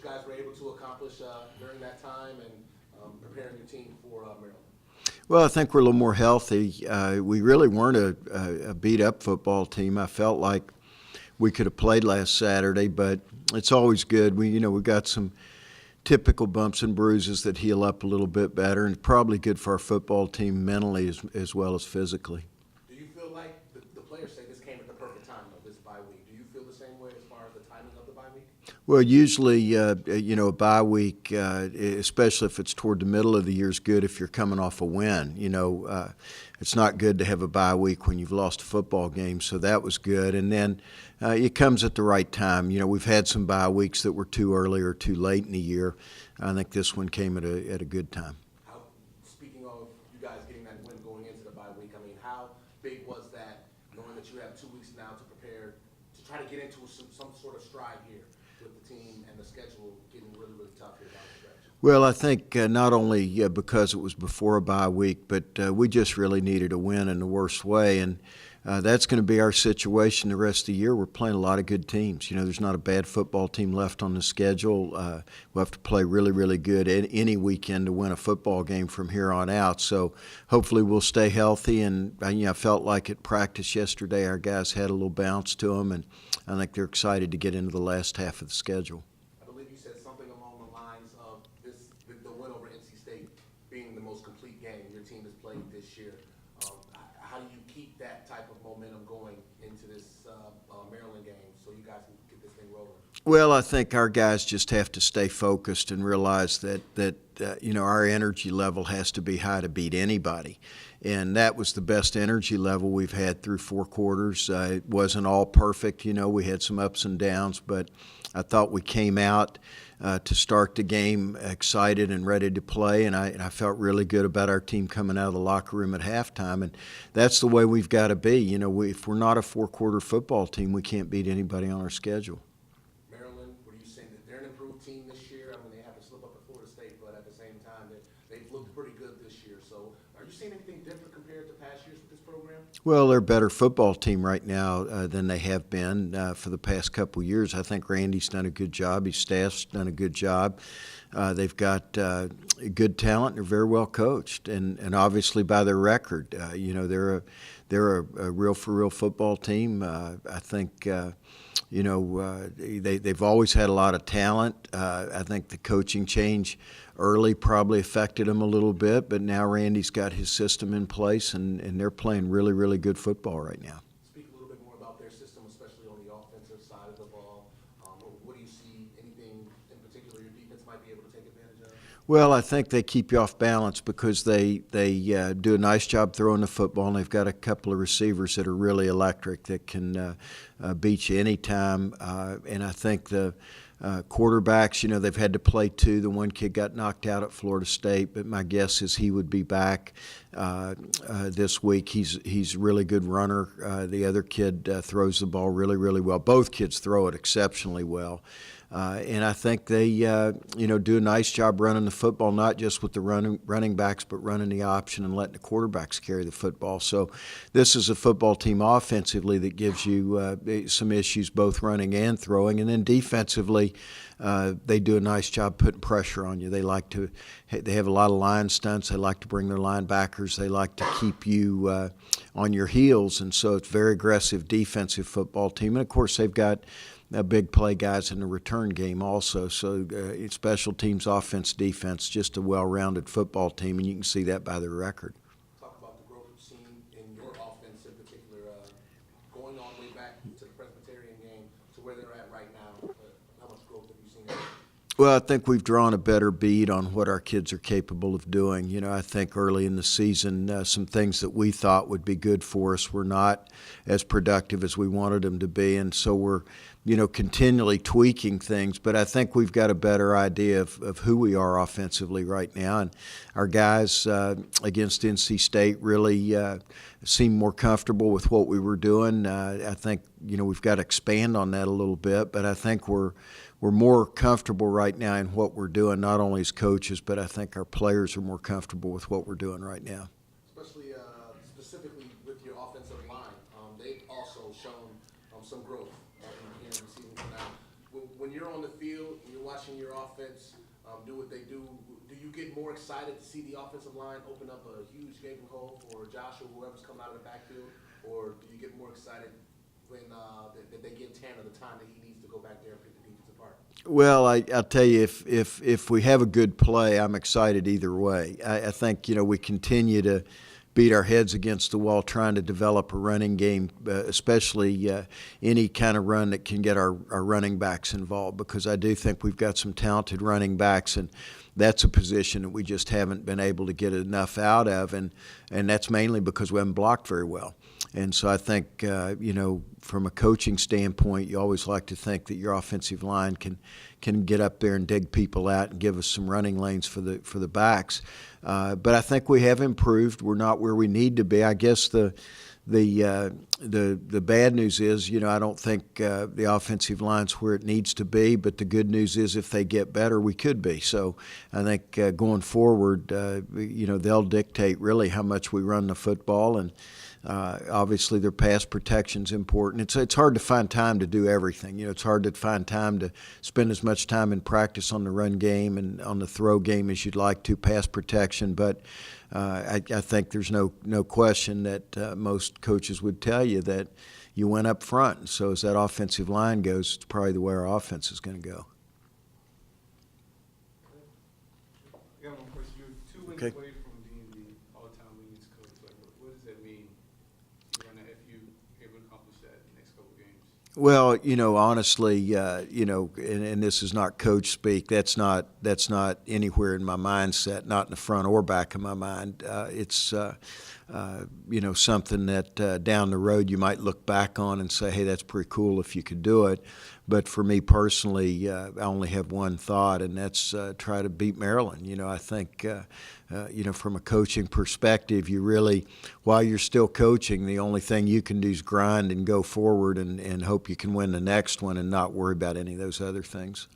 you guys were able to accomplish during that time and preparing your team for Maryland? Well, I think we're a little more healthy. We really weren't a beat-up football team. I felt like we could have played last Saturday, but it's always good. We got some typical bumps and bruises that heal up a little bit better, and probably good for our football team mentally as well as physically. Do you feel like the players say this came at the perfect time of this bye week? Do you feel the same way as far as the timing of the bye week? Well, usually, a bye week, especially if it's toward the middle of the year, is good if you're coming off a win. It's not good to have a bye week when you've lost a football game, so that was good. And then it comes at the right time. We've had some bye weeks that were too early or too late in the year. I think this one came at a good time. Speaking of you guys getting that win going into the bye week, I mean, how big was that, knowing that you have 2 weeks now to prepare to try to get into some sort of stride here with the team and the schedule getting really, really tough here down the stretch? Well, I think not only because it was before a bye week, but we just really needed a win in the worst way, and that's going to be our situation the rest of the year. We're playing a lot of good teams. There's not a bad football team left on the schedule. We'll have to play really, really good any weekend to win a football game from here on out. So hopefully we'll stay healthy, and I felt like at practice yesterday our guys had a little bounce to them, and I think they're excited to get into the last half of the schedule. I believe you said something along the lines of the win over NC State being the most complete game your team has played this year. How do you keep that type of momentum going into this Maryland game so you guys can get this thing rolling? Well, I think our guys just have to stay focused and realize that our energy level has to be high to beat anybody. And that was the best energy level we've had through 4 quarters. It wasn't all perfect. We had some ups and downs, but I thought we came out to start the game excited and ready to play, and I felt really good about our team coming out of the locker room at halftime, and that's the way we've got to be. If we're not a 4-quarter football team, we can't beat anybody on our schedule. Maryland, what are you saying? That they're an improved team this year? I mean, they have to slip up at Florida State, but at the same time, they've looked pretty good this year. So are you seeing anything different compared to past years with this program? Well, they're a better football team right now than they have been for the past couple years. I think Randy's done a good job. His staff's done a good job. They've got good talent. They're very well coached, and obviously by their record, they're a real for real football team. I think they've always had a lot of talent. I think the coaching change early probably affected them a little bit, but now Randy's got his system in place, and they're playing really, really good football right now. Speak a little bit more about their system, especially on the offensive side of the ball. What do you see? Anything in particular your defense might be able to take advantage of? Well, I think they keep you off balance because they do a nice job throwing the football, and they've got a couple of receivers that are really electric that can beat you anytime. And I think the quarterbacks, they've had to play 2. The one kid got knocked out at Florida State, but my guess is he would be back this week. He's a really good runner. The other kid throws the ball really, really well. Both kids throw it exceptionally well. And I think they, do a nice job running the football, not just with the running backs, but running the option and letting the quarterbacks carry the football. So this is a football team offensively that gives you some issues both running and throwing. And then defensively, they do a nice job putting pressure on you. They have a lot of line stunts. They like to bring their linebackers. They like to keep you on your heels. And so it's a very aggressive defensive football team. And, of course, they've got big play guys in the return game also. So it's special teams, offense, defense, just a well-rounded football team, and you can see that by their record. Talk about the growth you've seen in your offense in particular, going all the way back to the Presbyterian game to where they're at right now. How much growth have you seen there? Well, I think we've drawn a better bead on what our kids are capable of doing. I think early in the season, some things that we thought would be good for us were not as productive as we wanted them to be, and so we're continually tweaking things, but I think we've got a better idea of who we are offensively right now. And our guys against NC State really seemed more comfortable with what we were doing. I think, we've got to expand on that a little bit, but I think we're more comfortable right now in what we're doing, not only as coaches, but I think our players are more comfortable with what we're doing right now. Especially specifically with your offensive line, they've also shown some growth in the season. Now, when you're on the field and you're watching your offense do what they do, do you get more excited to see the offensive line open up a huge gaping hole for Josh or whoever's coming out of the backfield, or do you get more excited when that they give Tanner the time that he needs to go back there and pick the defense apart? Well, I'll tell you, if we have a good play, I'm excited either way. I think, we continue to beat our heads against the wall trying to develop a running game, especially any kind of run that can get our running backs involved, because I do think we've got some talented running backs, and that's a position that we just haven't been able to get enough out of, and that's mainly because we haven't blocked very well. And so I think, from a coaching standpoint, you always like to think that your offensive line can get up there and dig people out and give us some running lanes for the backs. But I think we have improved. We're not where we need to be. I guess the bad news is, I don't think the offensive line's where it needs to be. But the good news is, if they get better, we could be. So I think going forward, they'll dictate really how much we run the football, and obviously their pass protection's important. It's hard to find time to do everything. It's hard to find time to spend as much time in practice on the run game and on the throw game as you'd like to, pass protection. But I think there's no question that most coaches would tell you that you went up front. So as that offensive line goes, it's probably the way our offense is going to go. I got one question. You're 2 wins Okay. away from being the all-time winningest coach. Like, what does that mean? If you're able to accomplish that in the next couple of games? Well, honestly, and this is not coach speak. That's not anywhere in my mindset, not in the front or back of my mind. It's something that down the road you might look back on and say, hey, that's pretty cool if you could do it. But for me personally, I only have one thought, and that's try to beat Maryland. I think, from a coaching perspective, you really, while you're still coaching, the only thing you can do is grind and go forward and hope you can win the next one and not worry about any of those other things.